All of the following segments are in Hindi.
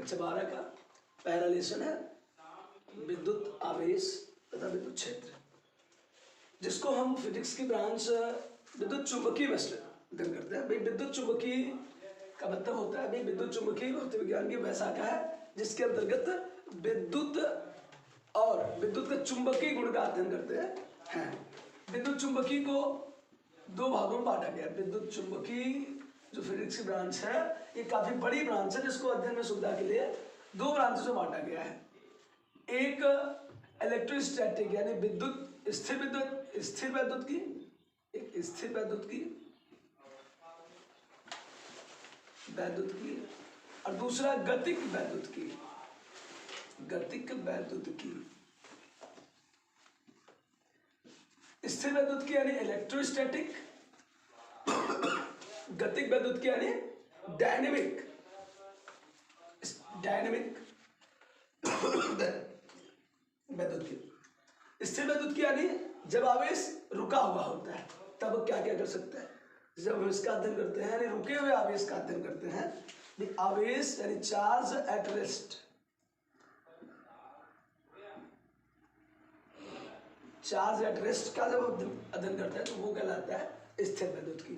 कक्षा 12 का पहला लेसन है विद्युत आवेश तथा विद्युत क्षेत्र, जिसको हम फिजिक्स की ब्रांच विद्युत चुंबकीय में अध्ययन करते हैं। भाई विद्युत चुंबकीय का मतलब होता है भाई विद्युत चुंबकीय भौतिक विज्ञान की वह शाखा है जिसके अंतर्गत विद्युत और विद्युत का चुंबकीय गुण का अध्ययन करते हैं। विद्युत चुंबकीय को दो भागों में बांटा गया है। विद्युत चुंबकीय जो फिजिक्स की ब्रांच है ये काफी बड़ी ब्रांच है जिसको अध्ययन में सुविधा के लिए दो ब्रांचों में बांटा गया है। एक इलेक्ट्रोस्टैटिक यानी विद्युत स्थिर वैद्युत की, एक स्थिर वैद्युत की और दूसरा गतिक वैद्युत की। स्थिर वैद्युत की यानी इलेक्ट्रोस्टैटिक, गतिक वैद्युत की यानी डायनेमिक वैद्युत की। स्थिर वैद्युत की यानी जब आवेश रुका हुआ होता है तब क्या क्या कर सकता है। जब हम इसका अध्ययन करते हैं यानी रुके हुए आवेश का अध्ययन करते हैं, आवेश यानी चार्ज एट रेस्ट, का जब अध्ययन करते हैं तो वो कहलाता है स्थिर वैद्युत की।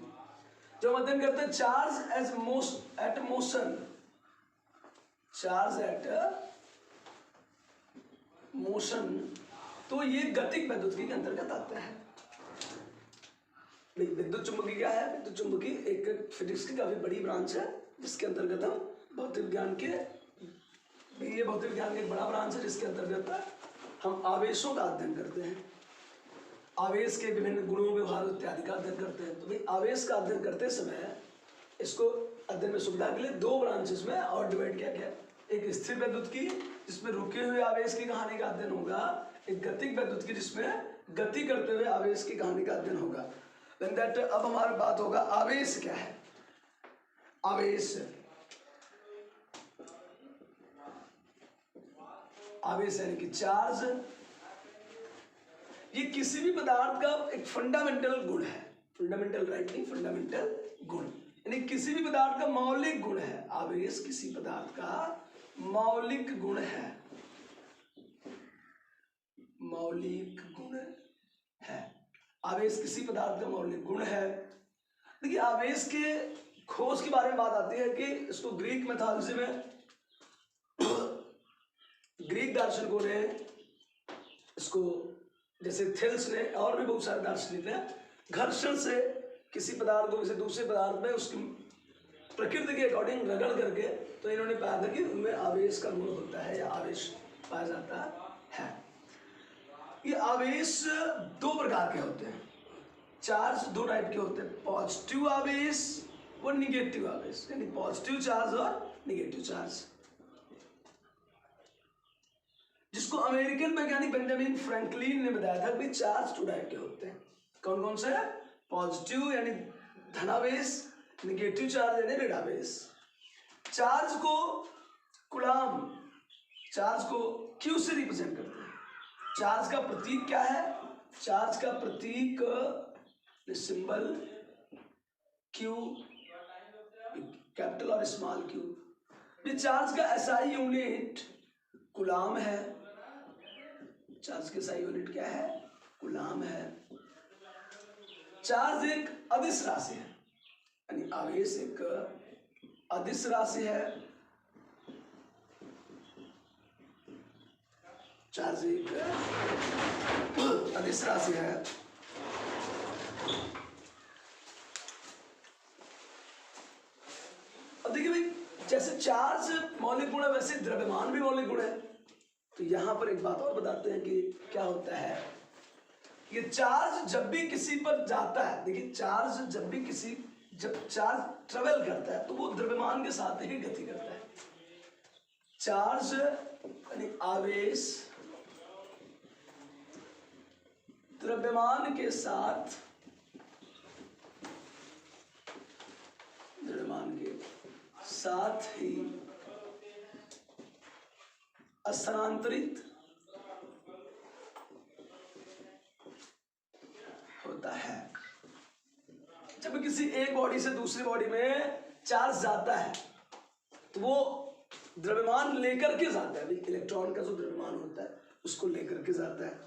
जब हम अध्ययन करते हैं चार्ज एट मोशन, तो ये गतिक वैद्युत के अंतर्गत आता है। विद्युत चुंबकीय क्या है? विद्युत चुंबकीय एक फिजिक्स की काफी बड़ी ब्रांच है जिसके अंतर्गत हम भौतिक विज्ञान का एक बड़ा ब्रांच है जिसके अंतर्गत हम आवेशों का अध्ययन करते हैं, आवेश के विभिन्न गुणों व्यवहार इत्यादि का अध्ययन करते हैं। तो भाई आवेश का अध्ययन करते समय इसको अध्ययन में सुविधा के लिए दो ब्रांचेस में और डिवाइड किया गया। एक स्थिर वैद्युत की जिसमें रुके हुए आवेश की कहानी का अध्ययन होगा, एक गतिक वैद्युत की जिसमें गति करते हुए आवेश की कहानी का अध्ययन होगा। अब हमारी बात होगा आवेश क्या है। आवेश यानी कि चार्ज, ये किसी भी पदार्थ का एक फंडामेंटल गुण है। फंडामेंटल गुण यानी किसी भी पदार्थ का मौलिक गुण है। आवेश किसी पदार्थ का मौलिक गुण है, आवेश किसी पदार्थ का मौलिक गुण है। देखिए आवेश के खोज के बारे में बात आती है कि इसको ग्रीक मैथोलॉजी में ग्रीक दार्शनिकों ने इसको, जैसे थेल्स ने और भी बहुत सारे दार्शनिक ने, घर्षण से किसी पदार्थ को किसी दूसरे पदार्थ में उसकी प्रकृति के अकॉर्डिंग रगड़ करके तो इन्होंने पाया था कि उनमें आवेश का गुण होता है या आवेश पाया जाता है। ये आवेश दो प्रकार के होते हैं। चार्ज दो टाइप के होते हैं, पॉजिटिव आवेश और निगेटिव आवेश, यानी पॉजिटिव चार्ज और निगेटिव चार्ज, जिसको अमेरिकन वैज्ञानिक बेंजामिन फ्रैंकलिन ने बताया था कि चार्ज दो टाइप के होते हैं। कौन कौन से? पॉजिटिव यानी धनावेश, निगेटिव चार्ज यानी ऋणावेश। चार्ज को कूलाम, चार्ज को क्यू से रिप्रेजेंट करते हैं। चार्ज का प्रतीक क्या है? चार्ज का प्रतीक सिंबल क्यू, कैपिटल और स्मॉल क्यू। चार्ज का एसआई यूनिट कूलाम है। चार्ज की एसआई यूनिट क्या है? कूलाम है। चार्ज एक अदिश राशि है, यानी आवेश एक अदिश राशि है। चार्ज एक अदिश राशि है। अब देखिए भाई, जैसे चार्ज मौलिक गुण है वैसे द्रव्यमान भी मौलिक गुण है। तो यहां पर एक बात और बताते हैं कि क्या होता है। ये चार्ज जब भी किसी पर जाता है, देखिए चार्ज जब चार्ज ट्रेवल करता है तो वो द्रव्यमान के साथ ही गति करता है। चार्ज यानी आवेश द्रव्यमान के साथ ही स्थानांतरित होता है। जब किसी एक बॉडी से दूसरी बॉडी में चार्ज जाता है तो वो द्रव्यमान लेकर के जाता है भाई, इलेक्ट्रॉन का जो द्रव्यमान होता है उसको लेकर के जाता है।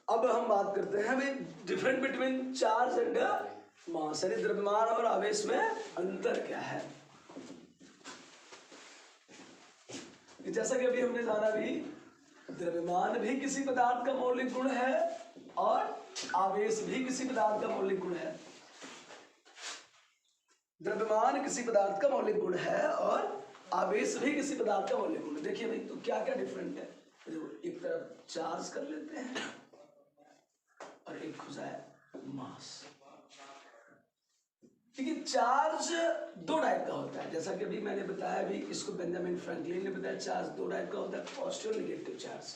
अब हम बात करते हैं भाई different between charge and mass, यानी द्रव्यमान और आवेश में अंतर क्या है। जैसा कि अभी हमने जाना भी, द्रव्यमान भी किसी पदार्थ का मौलिक गुण है और आवेश भी किसी पदार्थ का मौलिक गुण है। द्रव्यमान किसी पदार्थ का मौलिक गुण है और आवेश भी किसी पदार्थ का मौलिक गुण है। देखिए भाई तो क्या क्या डिफरेंट है। एक तरफ चार्ज कर लेते हैं और एक हो जाए मास। देखिए चार्ज दो टाइप का होता है, जैसा कि अभी मैंने बताया भी, इसको बेंजामिन फ्रैंकलिन ने बताया, चार्ज दो टाइप का होता है, पॉजिटिव और negative charge.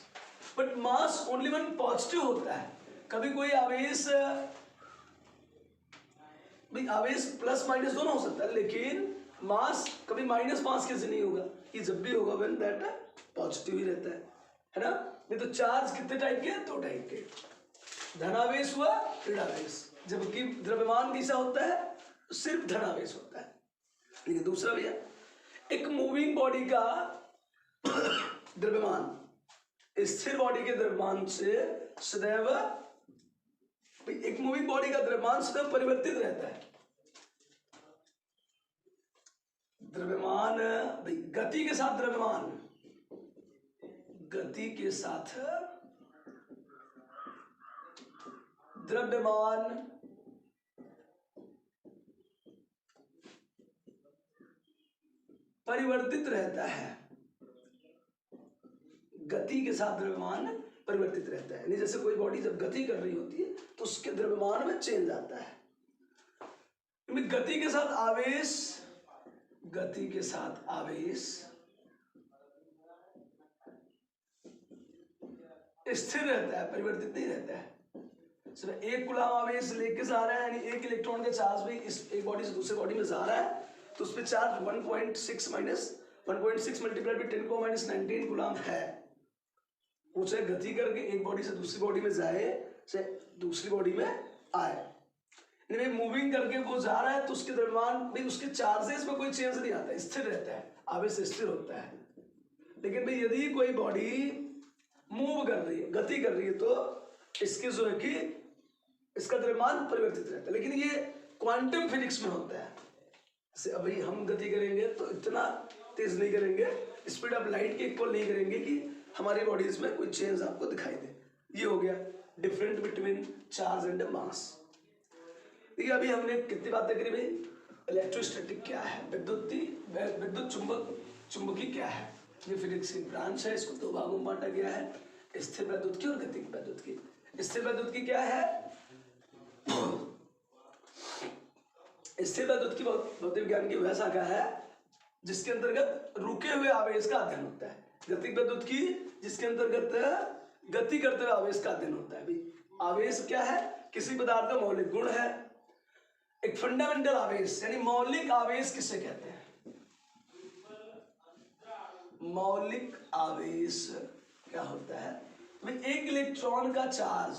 But mass only one positive होता है। कभी कोई आवेश आवेश प्लस माइनस दोनों हो सकता है, लेकिन मास कभी माइनस मास कैसे नहीं होगा, ये जब भी होगा व्हेन दैट पॉजिटिव ही रहता है ना। नहीं तो चार्ज कितने टाइप के हैं, दो टाइप के, धनावेश हुआ ऋणावेश। जबकि द्रव्यमान कैसा होता है, सिर्फ धनावेश होता है। लेकिन दूसरा भैया, एक मूविंग बॉडी का द्रव्यमान स्थिर बॉडी के द्रव्यमान से सदैव, एक मूविंग बॉडी का द्रव्यमान सदैव परिवर्तित रहता है। द्रव्यमान गति के साथ द्रव्यमान, गति के साथ द्रव्यमान परिवर्तित रहता है। गति के साथ द्रव्यमान परिवर्तित रहता है, यानी जैसे कोई बॉडी जब गति कर रही होती है तो उसके द्रव्यमान में चेंज आता है। गति के साथ आवेश, गति के साथ आवेश स्थिर रहता है, परिवर्तित नहीं रहता है। सिर्फ एक कूलम आवेश लेके जा रहा है, यानी एक इलेक्ट्रॉन का चार्ज भी इस एक बॉडी से दूसरे बॉडी में जा रहा है, तो उसमें चार्ज 1.6 मल्टीप्लाइड बाय 10 को माइनस 19 कूलम है। वो चाहे गति करके एक बॉडी से दूसरी बॉडी में जाए, चाहे दूसरी बॉडी में आए, मूविंग करके वो जा रहा है, तो उसके द्रव्यमान भी, उसके चार्जेस में कोई चेंज नहीं आता है, स्थिर रहता है, आवेश स्थिर होता है। लेकिन भाई यदि कोई बॉडी मूव कर रही है, गति कर रही है, तो इसके जो है कि इसका द्रव्यमान परिवर्तित रहता है। लेकिन ये क्वांटम फिजिक्स में होता है। जैसे अभी हम गति करेंगे तो इतना तेज नहीं करेंगे, स्पीड ऑफ लाइट के इक्वल नहीं करेंगे कि हमारी बॉडीज में कोई चेंज आपको दिखाई दे। ये हो गया different between charge and mass. देखिए अभी हमने कितनी बातें करी भाई, इलेक्ट्रोस्टैटिक क्या है, विद्युत चुंबकी क्या है। ये फिजिक्स की ब्रांच है, इसको दो भागों में बांटा गया है, स्थिर वैद्युत की और गतिज वैद्युत की। स्थिर वैद्युत की क्या है, स्थिर वैद्युत की भौतिक विज्ञान की वह शाखा है जिसके अंतर्गत रुके हुए आवेश का अध्ययन होता है। गतिज वैद्युत की जिसके अंतर्गत गति करते हुए आवेश का अध्ययन होता है। भाई आवेश क्या है, किसी पदार्थ का मौलिक गुण है। एक फंडामेंटल आवेश, यानी मौलिक आवेश किसे कहते हैं, मौलिक आवेश क्या होता है। भाई एक इलेक्ट्रॉन का चार्ज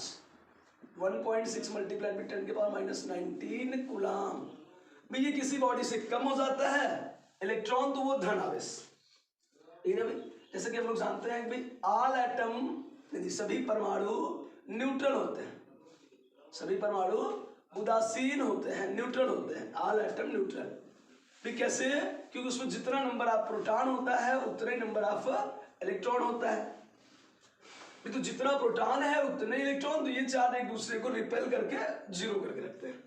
1.6 मल्टीप्लाइड बाय 10 के पावर माइनस 19 कूलम, भाई ये किसी बॉडी से कम हो जाता है इलेक्ट्रॉन, तो वो धन आवेश। ठीक है भाई, जैसे कि हम लोग जानते हैं कि भाई ऑल एटम, यानी सभी परमाणु न्यूट्रल होते हैं, सभी परमाणु उदासीन होते हैं, न्यूट्रल होते हैं, ऑल एटम न्यूट्रल। भी कैसे, क्योंकि उसमें जितना नंबर ऑफ प्रोटॉन होता है उतने नंबर ऑफ इलेक्ट्रॉन होता है। भी तो जितना प्रोटॉन है उतने इलेक्ट्रॉन, तो ये चार एक दूसरे को रिपेल करके जीरो करके रखते हैं।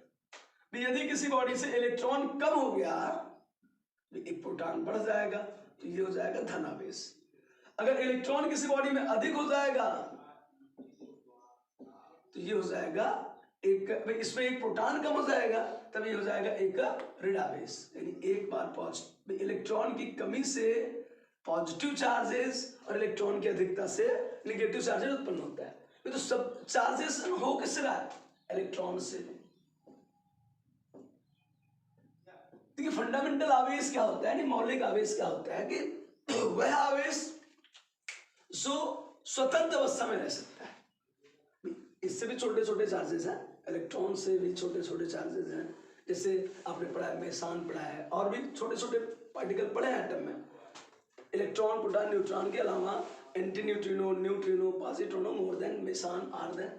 भी यदि किसी बॉडी से इलेक्ट्रॉन कम हो गया, एक प्रोटॉन बढ़ जाएगा, तो ये हो जाएगा धनावेश। अगर इलेक्ट्रॉन किसी बॉडी में अधिक हो जाएगा तो ये हो जाएगा एक, इसमें एक प्रोटॉन कम हो जाएगा, तब ये हो जाएगा एक ऋणावेश। यानी एक बार पॉजिटिव इलेक्ट्रॉन की कमी से पॉजिटिव चार्जेस और इलेक्ट्रॉन की अधिकता से नेगेटिव चार्जेस उत्पन्न होता है। ये तो सब चार्जेस हो किस रहा है, इलेक्ट्रॉन से। देखिए फंडामेंटल आवेश क्या होता है, यानी मौलिक आवेश क्या होता है कि वह आवेश जो स्वतंत्र अवस्था में रह सकता है। इससे भी छोटे छोटे चार्जेस हैं, इलेक्ट्रॉन से भी छोटे छोटे चार्जेस हैं। जैसे आपने पढ़ा है, मेसान पढ़ा है, और भी छोटे छोटे पार्टिकल पढ़े हैं एटम में। इलेक्ट्रॉन, प्रोटॉन, न्यूट्रॉन के अलावा antineutrino, neutrino, positron, more than, meson, are then,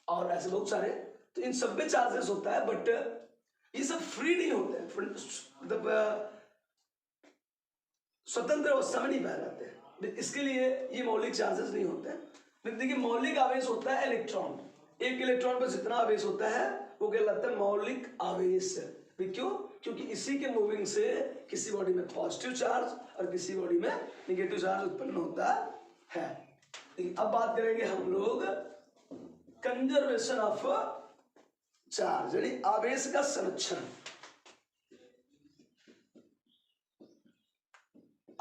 और ऐसे बहुत सारे। तो इन सब में चार्जेस होता है, बट ये सब फ्री नहीं होते हैं, मतलब स्वतंत्र अवस्था में नहीं पाए जाते हैं, इसके लिए ये मौलिक चार्जेस नहीं होते हैं। देखिए मौलिक आवेश होता है इलेक्ट्रॉन, एक इलेक्ट्रॉन पर जितना आवेश होता है वो कहलाता है मौलिक आवेश। क्यों? क्योंकि इसी के मूविंग से किसी बॉडी में पॉजिटिव चार्ज और किसी बॉडी में निगेटिव चार्ज उत्पन्न होता है। अब बात करेंगे हम लोग कंजर्वेशन ऑफ चार्ज, यानी आवेश का संरक्षण।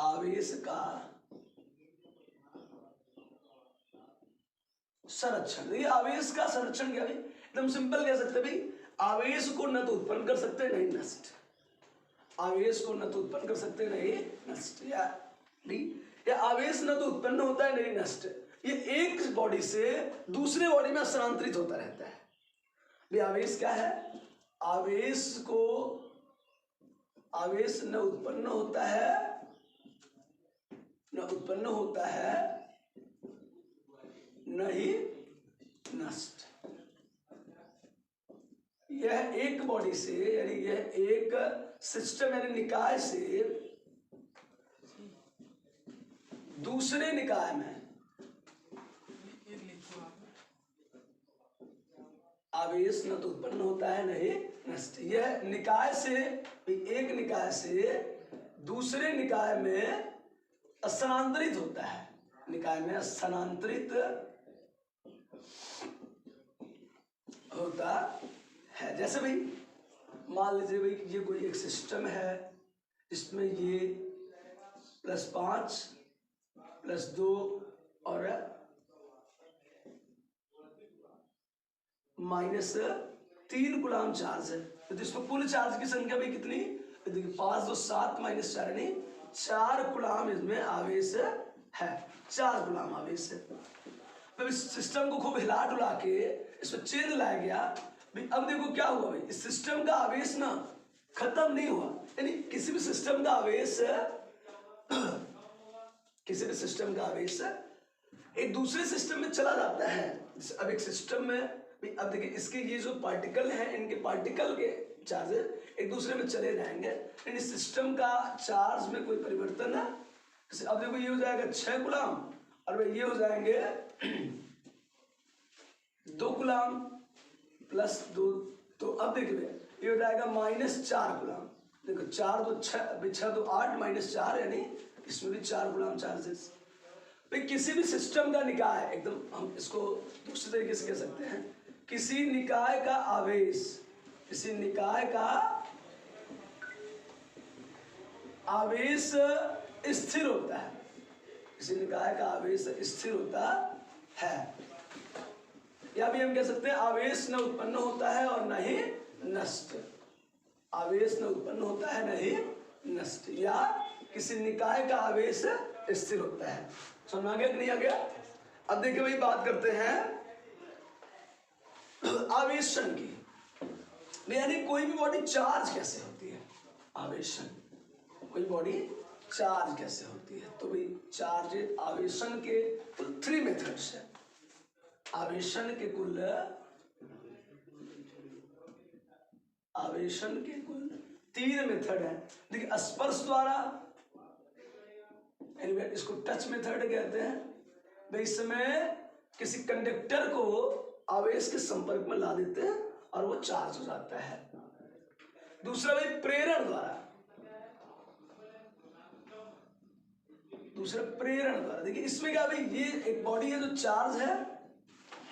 आवेश का संरक्षण, देखिए आवेश का संरक्षण क्या है? एकदम सिंपल कह सकते हैं भाई, आवेश को न तो उत्पन्न कर सकते नहीं नष्ट, आवेश को न तो उत्पन्न कर सकते नहीं नष्ट, या आवेश न तो उत्पन्न होता है नहीं नष्ट, ये एक बॉडी से दूसरे बॉडी में स्थानांतरित होता रहता है। भाई आवेश क्या है? आवेश न उत्पन्न होता है न ही नष्ट। यह एक बॉडी से, यानी यह एक सिस्टम यानी निकाय से दूसरे निकाय में आवेश न तो उत्पन्न होता है न ही नष्ट। यह निकाय से, एक निकाय से दूसरे निकाय में स्थानांतरित होता है, निकाय में स्थानांतरित होता है। जैसे भाई मान लीजिए भाई ये कोई एक सिस्टम है, इसमें ये +5 +2 और -3 कूलाम चार्ज है। तो इसमें कुल चार्ज की संख्या भी कितनी? देखिए 5 2 7 -4 यानी 4 कूलाम इसमें आवेश है, 4 कूलाम आवेश है। तो इस सिस्टम को खूब हिला डुला के इसमें चेंज लाया गया। अब देखो क्या हुआ भाई, इस सिस्टम का आवेश ना खत्म नहीं हुआ, यानी किसी भी सिस्टम का आवेश एक दूसरे सिस्टम में चला जाता है। अब एक सिस्टम में, अब देखिए इसके ये जो पार्टिकल हैं, इनके पार्टिकल के चार्जेस एक दूसरे में चले जाएंगे, यानी सिस्टम का चार्ज में कोई परिवर्तन है। अब देखो ये हो जाएगा 6 कूलाम और ये हो जाएंगे 2 कूलाम +2, तो अब देखिए ये हो जाएगा -4 कूलाम। देखो 4 2 6 2 8 -4 यानी इसमें भी 4 कूलाम चार्जेस। भाई किसी भी सिस्टम का निकाय, एकदम हम इसको दूसरे तरीके से कह सकते हैं, किसी निकाय का आवेश स्थिर होता है, किसी निकाय का आवेश स्थिर होता है, या भी हम कह सकते हैं आवेश न उत्पन्न होता है और न ही नष्ट। आवेश न उत्पन्न होता है न ही नष्ट, या किसी निकाय का आवेश स्थिर होता है। समझ में आ गया कि नहीं आ गया? अब देखिए भाई बात करते हैं आवेशन की, यानी कोई भी बॉडी चार्ज कैसे होती है। आवेशन, कोई बॉडी चार्ज कैसे होती है? तो भाई चार्ज आवेशन के कुल 3 मेथड्स है। आवेशन के कुल 3 मेथड है। देखिए स्पर्श द्वारा, इसको टच मेथड कहते हैं। भाई इसमें किसी कंडक्टर को आवेश के संपर्क में ला देते हैं और वो चार्ज हो जाता है। दूसरा भाई प्रेरण द्वारा, देखिए इसमें क्या भाई, ये एक बॉडी है जो चार्ज है,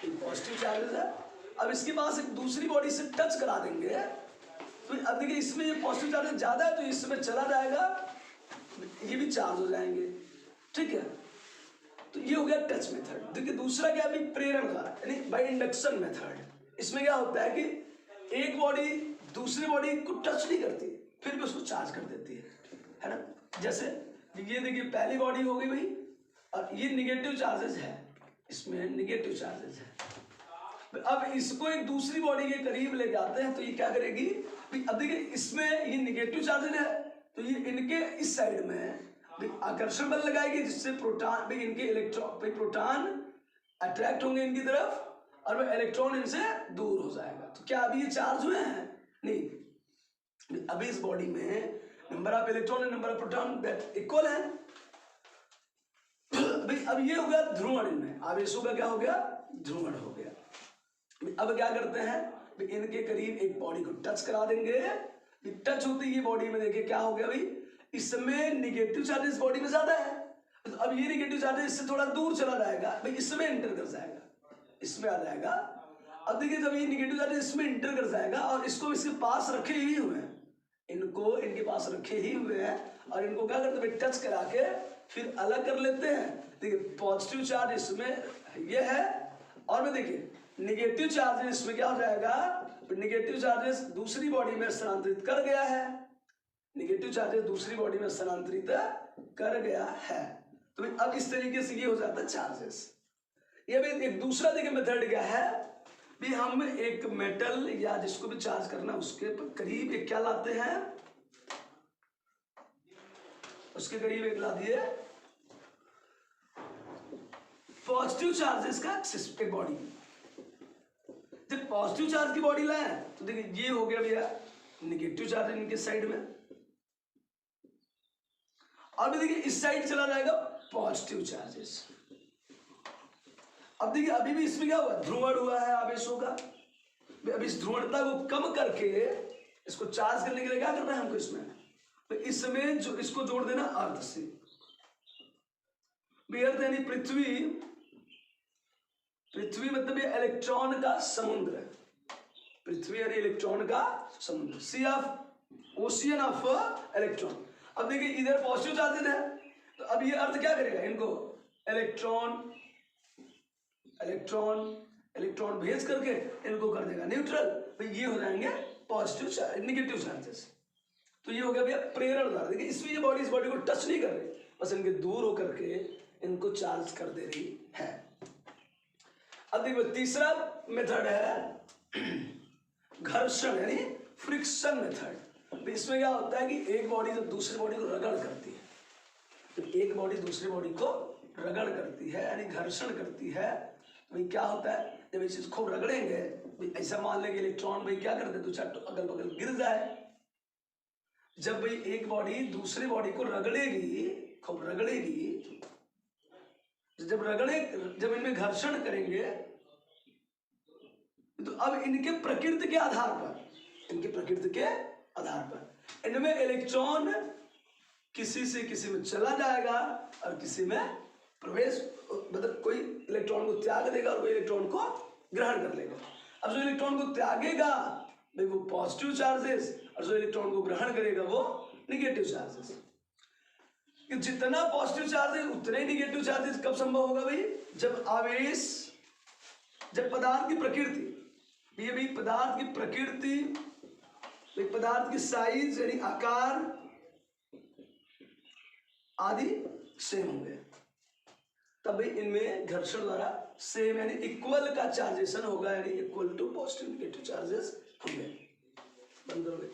पॉजिटिव चार्जेस है। अब इसके पास एक दूसरी बॉडी से टच करा देंगे, तो अब देखिए इसमें ये पॉजिटिव चार्ज ज्यादा है तो इसमें चला जाएगा, ये भी चार्ज हो जाएंगे, ठीक है। तो ये हो गया टच मेथड। देखिए दूसरा क्या है, प्रेरण द्वारा, यानी बाय इंडक्शन मेथड। इसमें क्या होता है कि एक बॉडी दूसरी बॉडी को टच नहीं करती, फिर भी उसको चार्ज कर देती है ना। जैसे ये देखिए पहली बॉडी हो गई भाई, और ये निगेटिव चार्जेस है, इसमें निगेटिव चार्जेस है। अब इसको एक दूसरी बॉडी के करीब ले जाते हैं तो ये क्या करेगी, अब देखिए इसमें ये निगेटिव चार्जेस है तो ये इनके इस साइड में आकर्षण बल लगाएगी जिससे प्रोटॉन इनके इलेक्ट्रॉन प्रोटॉन अट्रैक्ट होंगे इनकी तरफ और वह इलेक्ट्रॉन इनसे दूर हो जाएगा। तो क्या अभी ये चार्ज हुए हैं? नहीं, अभी इस बॉडी में number of electron and number of proton that equal है। अब ये हो गया ध्रुवण, इनमें आवेशों का क्या हो गया? ध्रुवण हो गया। अब क्या करते हैं, इनके करीब एक बॉडी को टच करा देंगे। टच होती है बॉडी में, देखिए क्या हो गया भाई, इसमें निगेटिव चार्जेस बॉडी में ज्यादा है, तो अब ये निगेटिव चार्जेस इससे थोड़ा दूर चला जाएगा भाई, इसमें इंटर कर जाएगा, इसमें आ जाएगा। अब देखिए जब ये निगेटिव चार्जेस इसमें इंटर कर जाएगा और इसको इसके पास रखे ही हुए हैं, इनको इनके पास रखे ही हुए हैं और इनको क्या करते हैं, टच करा के फिर अलग कर लेते हैं। देखिए पॉजिटिव चार्ज इसमें ये है और में देखिए निगेटिव चार्जेस इसमें क्या हो जाएगा, निगेटिव चार्जेस दूसरी बॉडी में स्थानांतरित कर गया है, निगेटिव चार्जेस दूसरी बॉडी में स्थानांतरित कर गया है। तो अब इस तरीके से ये हो जाता है चार्जेस। ये भी एक दूसरा देखिए मेथड क्या है भी, हम एक मेटल या जिसको भी चार्ज करना उसके करीब एक क्या लाते हैं, उसके करीब एक ला दिए पॉजिटिव चार्जेस का एक बॉडी। जब पॉजिटिव चार्ज की बॉडी लाए तो देखिए ये हो गया भैया निगेटिव चार्ज इनके साइड में, अब देखिए इस साइड चला जाएगा पॉजिटिव चार्जेस। अब देखिए अभी भी इसमें क्या हुआ, ध्रुवण हुआ है आवेशों का। अब इस ध्रुवणता को कम करके इसको चार्ज करने के लिए क्या करना है हमको, इसमें तो इसमें जो इसको जोड़ देना अर्थ से। अर्थ यानी पृथ्वी, पृथ्वी मतलब ये इलेक्ट्रॉन का समुद्र है, पृथ्वी यानी इलेक्ट्रॉन का समुद्र, सी ऑफ ओशियन ऑफ इलेक्ट्रॉन। अब देखिए इधर पॉजिटिव चार्जेस है तो अब ये अर्थ क्या करेगा, इनको इलेक्ट्रॉन इलेक्ट्रॉन इलेक्ट्रॉन भेज करके इनको कर देगा न्यूट्रल, तो ये हो जाएंगे पॉजिटिव चार्ज निगेटिव चार्जेस। तो ये हो गया भैया प्रेरण द्वारा। देखिए इसमें ये बॉडी इस बॉडी को टच नहीं कर रही, बस इनके दूर होकर के इनको चार्ज कर दे रही है। अब देखो तीसरा मेथड है घर्षण यानी फ्रिक्शन मेथड। इसमें क्या होता है कि एक बॉडी जब दूसरी बॉडी को रगड़ करती है, तो एक बॉडी दूसरी बॉडी को रगड़ करती है यानी घर्षण करती है, तो भाई क्या होता है जब इस चीज खूब रगड़ेंगे, भाई ऐसा मान लेंगे इलेक्ट्रॉन भाई क्या करते, दो चार अगल बगल गिर जाए। जब भाई एक बॉडी दूसरी बॉडी को रगड़ेगी, खूब रगड़ेगी, जब इनमें घर्षण करेंगे तो अब इनके प्रकृति के आधार पर, इनके प्रकृति के आधार पर इनमें इलेक्ट्रॉन किसी से किसी में चला जाएगा और किसी में प्रवेश, मतलब कोई इलेक्ट्रॉन को त्याग देगा और कोई इलेक्ट्रॉन को ग्रहण कर लेगा। अब जो इलेक्ट्रॉन को त्यागेगा भाई वो पॉजिटिव चार्जेस और जो इलेक्ट्रॉन को ग्रहण करेगा वो निगेटिव चार्जेस। जितना पॉजिटिव चार्जेस उतने ही निगेटिव चार्जेस कब संभव होगा भाई, जब आवेश, जब पदार्थ की प्रकृति, ये भी पदार्थ की प्रकृति, पदार्थ की साइज यानी आकार आदि सेम होंगे, तब भाई इनमें घर्षण द्वारा सेम यानी इक्वल का चार्जेशन होगा, यानी equal to positive negative charges होंगे। बंद हो गए।